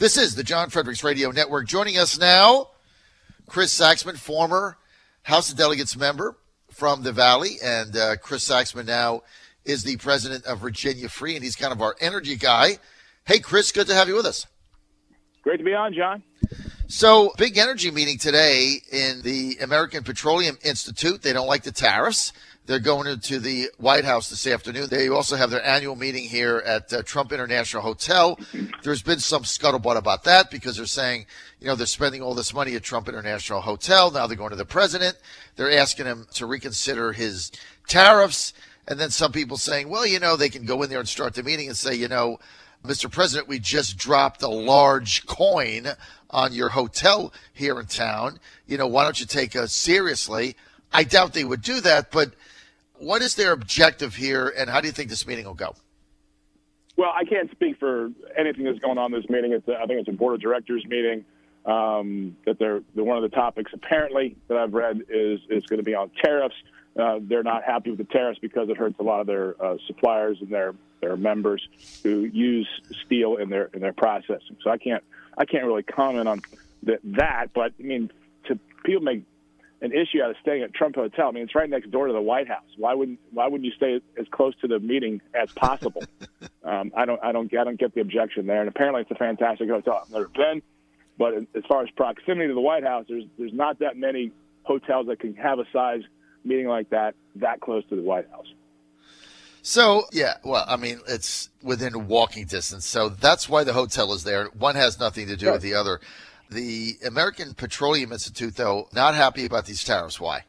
This is the John Fredericks Radio Network. Joining us now, Chris Saxman, former House of Delegates member from the Valley, and Chris Saxman now is the president of Virginia Free, and he's kind of our energy guy. Hey, Chris, good to have you with us. Great to be on, John. So, big energy meeting today in the American Petroleum Institute. They don't like the tariffs. They're going into the White House this afternoon. They also have their annual meeting here at Trump International Hotel. There's been some scuttlebutt about that because they're saying, you know, they're spending all this money at Trump International Hotel. Now they're going to the president. They're asking him to reconsider his tariffs. And then some people saying, well, you know, they can go in there and start the meeting and say, you know, Mr. President, we just dropped a large coin on your hotel here in town. You know, why don't you take us seriously? I doubt they would do that, but what is their objective here, and how do you think this meeting will go? Well, I can't speak for anything that's going on in this meeting. I think it's a board of directors meeting. That they're one of the topics apparently that I've read is going to be on tariffs. They're not happy with the tariffs because it hurts a lot of their suppliers and their members who use steel in their processing. So I can't really comment on that. But I mean, to people make an issue out of staying at Trump Hotel. I mean, it's right next door to the White House. Why wouldn't you stay as close to the meeting as possible? I don't get the objection there. And apparently, it's a fantastic hotel. I've never been, but as far as proximity to the White House, there's not that many hotels that can have a size meeting like that close to the White House. So, yeah, well, I mean, it's within walking distance. So that's why the hotel is there. One has nothing to do with the other. The American Petroleum Institute, though, not happy about these tariffs. Why?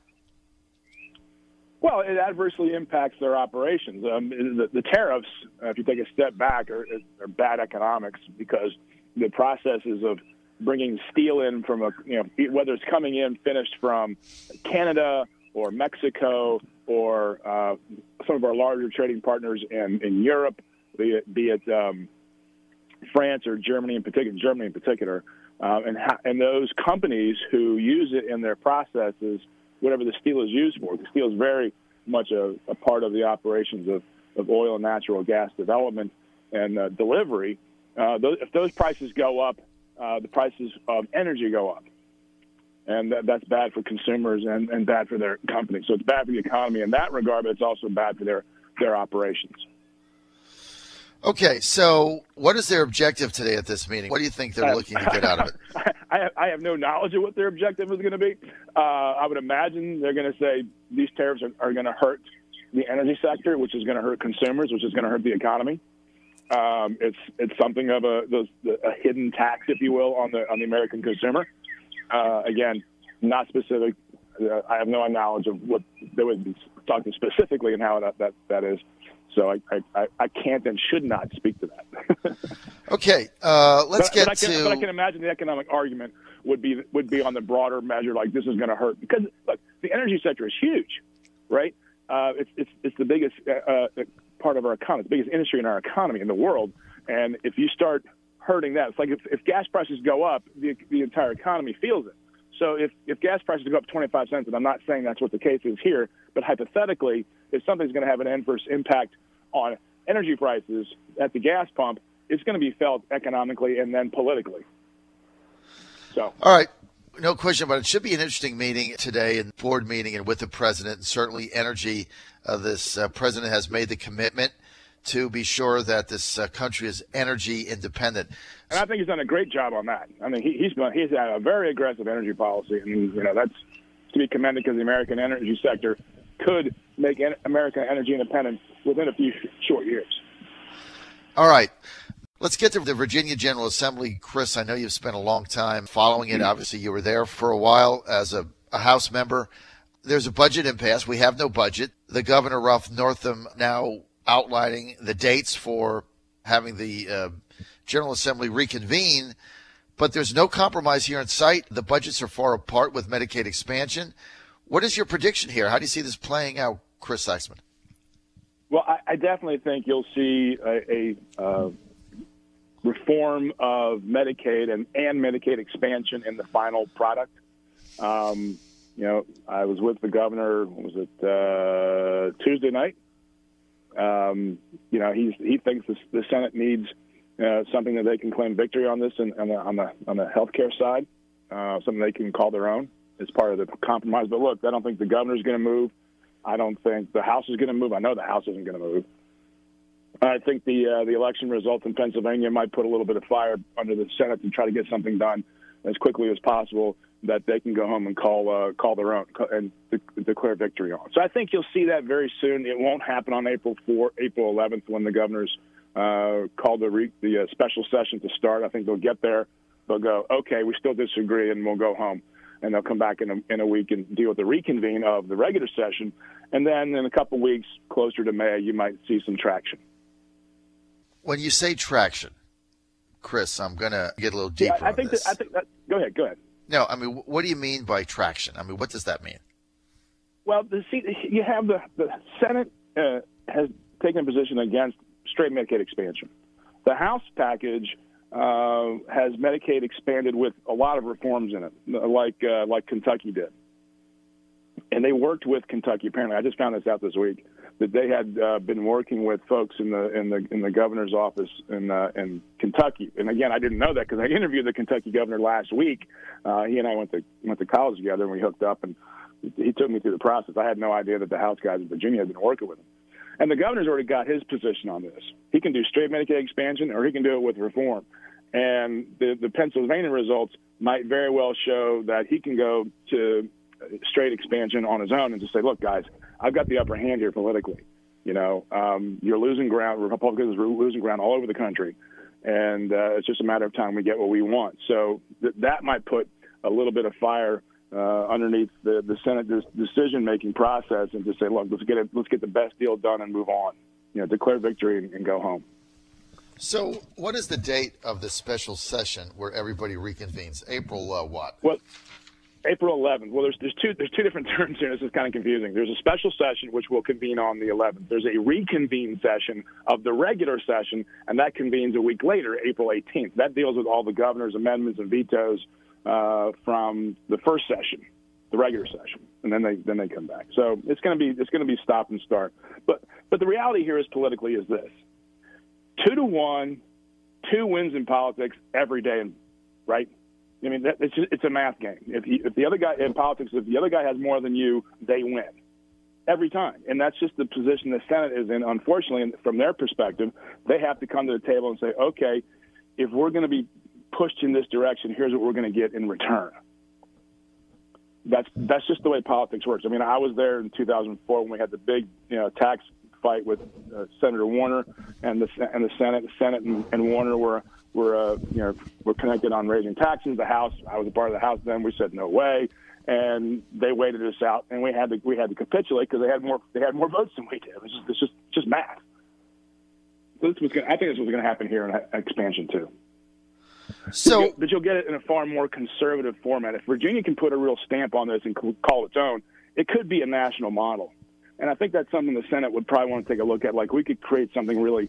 Well, it adversely impacts their operations. The tariffs, if you take a step back, are bad economics because the processes of bringing steel in from whether it's coming in finished from Canada or Mexico or some of our larger trading partners in Europe, be it France or Germany in particular, and those companies who use it in their processes, whatever the steel is used for. The steel is very much a part of the operations of oil and natural gas development and delivery. If those prices go up, the prices of energy go up. And that's bad for consumers and bad for their companies. So it's bad for the economy in that regard, but it's also bad for their operations. Okay, so what is their objective today at this meeting? What do you think they're looking to get out of it? I have no knowledge of what their objective is going to be. I would imagine they're going to say these tariffs are going to hurt the energy sector, which is going to hurt consumers, which is going to hurt the economy. It's something of a hidden tax, if you will, on the American consumer. Again, not specific. I have no knowledge of what they would be talking specifically and how that is. So I can't and should not speak to that. Okay, let's get to. But I can imagine the economic argument would be on the broader measure, like this is going to hurt because look, the energy sector is huge, right? It's the biggest part of our economy, the biggest industry in our economy in the world, and if you start hurting that, it's like if gas prices go up, the entire economy feels it. So if gas prices go up 25 cents, and I'm not saying that's what the case is here, but hypothetically, if something's going to have an adverse impact on energy prices at the gas pump, it's going to be felt economically and then politically. So, all right, no question about it. It should be an interesting meeting today, and board meeting, and with the president, and certainly energy. This president has made the commitment to be sure that this country is energy independent. And I think he's done a great job on that. I mean, he's had a very aggressive energy policy, and that's to be commended because the American energy sector could make America energy independent within a few short years. All right. Let's get to the Virginia General Assembly. Chris, I know you've spent a long time following it. Obviously, you were there for a while as a House member. There's a budget impasse. We have no budget. The Governor, Ralph Northam, now outlining the dates for having the General Assembly reconvene, but there's no compromise here in sight. The budgets are far apart with Medicaid expansion. What is your prediction here? How do you see this playing out, Chris Saxman? Well, I definitely think you'll see a reform of Medicaid and Medicaid expansion in the final product. I was with the governor, Tuesday night? He thinks the Senate needs something that they can claim victory on this and on the healthcare side, something they can call their own as part of the compromise. But look, I don't think the governor's going to move. I don't think the House is going to move. I know the House isn't going to move. I think the election results in Pennsylvania might put a little bit of fire under the Senate to try to get something done as quickly as possible that they can go home and call their own and declare victory on. So I think you'll see that very soon. It won't happen on April 11th when the governors call the special session to start. I think they'll get there. They'll go, okay, we still disagree, and we'll go home. And they'll come back in a week and deal with the reconvene of the regular session. And then in a couple weeks, closer to May, you might see some traction. When you say traction, Chris, I'm going to get a little deeper on this. Go ahead. No, I mean, what do you mean by traction? I mean, what does that mean? Well, you have the Senate has taken a position against straight Medicaid expansion. The House package has Medicaid expanded with a lot of reforms in it, like Kentucky did. And they worked with Kentucky. Apparently, I just found this out this week that they had been working with folks in the governor's office in Kentucky. And again, I didn't know that because I interviewed the Kentucky governor last week. He and I went to college together, and we hooked up, and he took me through the process. I had no idea that the House guys in Virginia had been working with him. And the governor's already got his position on this. He can do straight Medicaid expansion, or he can do it with reform. And the Pennsylvania results might very well show that he can go to straight expansion on his own and just say, look, guys, I've got the upper hand here politically. You're losing ground. Republicans are losing ground all over the country. And it's just a matter of time we get what we want. So that might put a little bit of fire underneath the Senate decision-making process and just say, look, let's get the best deal done and move on. Declare victory and go home. So what is the date of the special session where everybody reconvenes? April what? Well, April 11th. Well, there's two different terms here. This is kind of confusing. There's a special session which will convene on the 11th. There's a reconvene session of the regular session, and that convenes a week later, April 18th. That deals with all the governor's amendments and vetoes from the first session, the regular session, and then they come back. So it's going to be stop and start. But the reality here is politically is this: 2-1, 2 wins in politics every day, right? I mean, it's a math game. If the other guy in politics, if the other guy has more than you, they win every time. And that's just the position the Senate is in. Unfortunately, from their perspective, they have to come to the table and say, okay, if we're going to be pushed in this direction, here's what we're going to get in return. That's just the way politics works. I mean, I was there in 2004 when we had the big tax fight with Senator Warner and the Senate. The Senate and Warner were connected on raising taxes. The House, I was a part of the House then. We said no way, and they waited us out, and we had to capitulate because they had more votes than we did. It's just math. So I think this was going to happen here in expansion too. So, but you'll get it in a far more conservative format. If Virginia can put a real stamp on this and call its own, it could be a national model. And I think that's something the Senate would probably want to take a look at. Like, we could create something really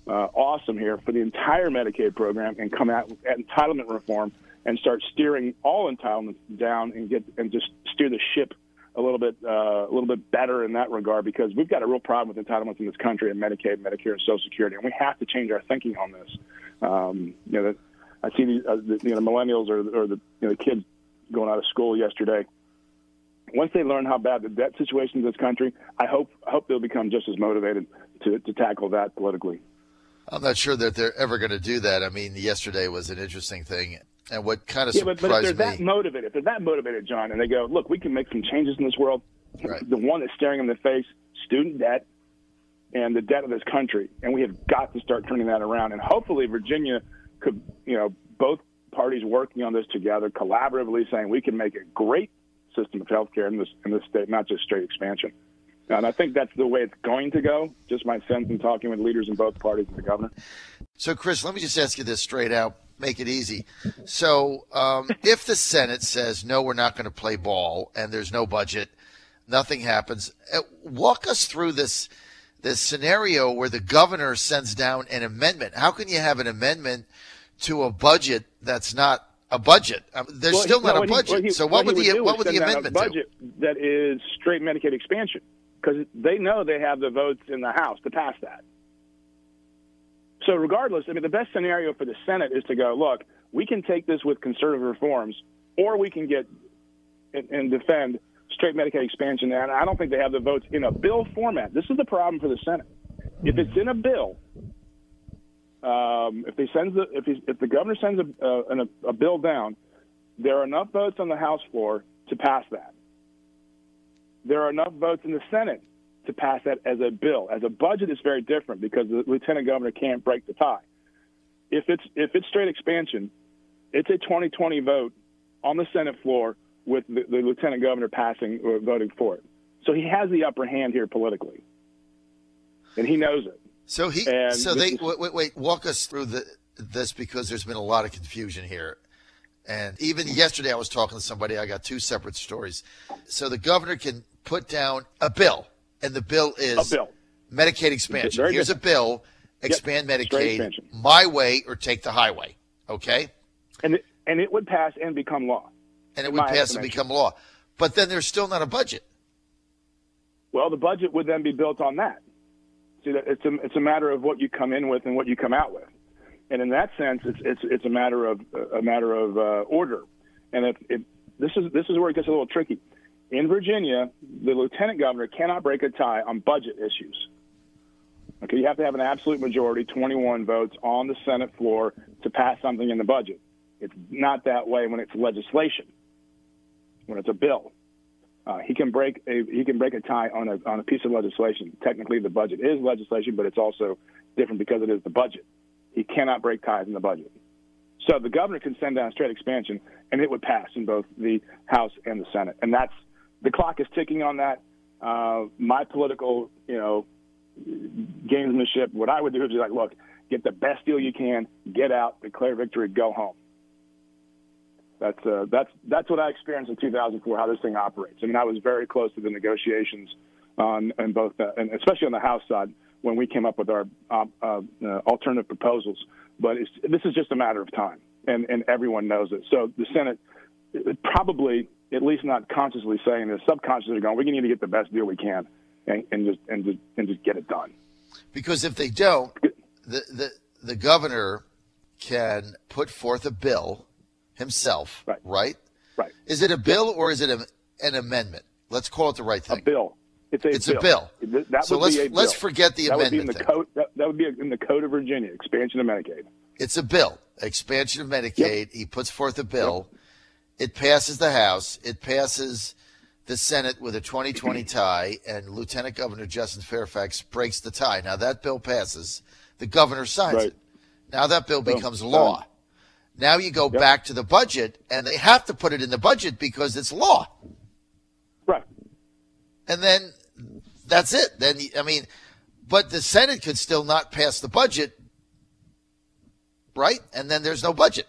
awesome here for the entire Medicaid program and come out with entitlement reform and start steering all entitlements down and just steer the ship a little bit better in that regard, because we've got a real problem with entitlements in this country and Medicaid, Medicare, and Social Security, and we have to change our thinking on this. I see the millennials or the kids going out of school yesterday. Once they learn how bad the debt situation in this country, I hope they'll become just as motivated to tackle that politically. I'm not sure that they're ever going to do that. I mean, yesterday was an interesting thing, and what kind of surprised me. But if they're that motivated, John, and they go, look, we can make some changes in this world. Right. The one that's staring them in the face, student debt, and the debt of this country, and we have got to start turning that around. And hopefully, Virginia could, both parties working on this together, collaboratively, saying we can make a great system of health care in this state, not just straight expansion. And I think that's the way it's going to go, just my sense in talking with leaders in both parties and the governor. So, Chris, let me just ask you this straight out, make it easy. So if the Senate says, no, we're not going to play ball, and there's no budget, nothing happens, walk us through this scenario where the governor sends down an amendment. How can you have an amendment to a budget that's not a budget? There's still not a budget. So what would the amendment do? A budget that is straight Medicaid expansion, because they know they have the votes in the House to pass that. So regardless, I mean, the best scenario for the Senate is to go, look, we can take this with conservative reforms, or we can get and defend straight Medicaid expansion. And I don't think they have the votes in a bill format. This is the problem for the Senate. If it's in a bill, if the governor sends a bill down, there are enough votes on the House floor to pass that. There are enough votes in the Senate to pass that as a bill. As a budget, it's very different because the lieutenant governor can't break the tie. If it's straight expansion, it's a 2020 vote on the Senate floor with the lieutenant governor passing or voting for it. So he has the upper hand here politically, and he knows it. Wait, walk us through this because there's been a lot of confusion here. And even yesterday I was talking to somebody. I got two separate stories. So the governor can put down a bill, and the bill is Medicaid expansion. Here's a bill, expand Medicaid my way or take the highway, okay? And it would pass and become law. And it would pass and become law. But then there's still not a budget. Well, the budget would then be built on that. See, it's a matter of what you come in with and what you come out with. And in that sense, it's a matter of order. And this is where it gets a little tricky. In Virginia, the lieutenant governor cannot break a tie on budget issues. Okay, you have to have an absolute majority, 21 votes on the Senate floor to pass something in the budget. It's not that way when it's legislation. When it's a bill, he can break a tie on a piece of legislation. Technically, the budget is legislation, but it's also different because it is the budget. He cannot break ties in the budget. So the governor can send down straight expansion, and it would pass in both the House and the Senate. And the clock is ticking on that. My political, gamesmanship, what I would do is be like, look, get the best deal you can, get out, declare victory, go home. That's what I experienced in 2004, how this thing operates. I mean, I was very close to the negotiations and especially on the House side, when we came up with our alternative proposals. But this is just a matter of time, and everyone knows it. So the Senate probably, at least not consciously saying this, subconsciously going, we need to get the best deal we can and just get it done. Because if they don't, the governor can put forth a bill himself, right? Right. Is it a bill or is it an amendment? Let's call it the right thing. A bill. It's a bill. Let's forget the amendment thing. That would be in the Code of Virginia, expansion of Medicaid. It's a bill, expansion of Medicaid. Yep. He puts forth a bill. Yep. It passes the House. It passes the Senate with a 2020 tie, and Lieutenant Governor Justin Fairfax breaks the tie. Now that bill passes. The governor signs it. Now that bill becomes law. Now you go back to the budget, and they have to put it in the budget because it's law. Right. And then that's it. Then, but the Senate could still not pass the budget, right? And then there's no budget.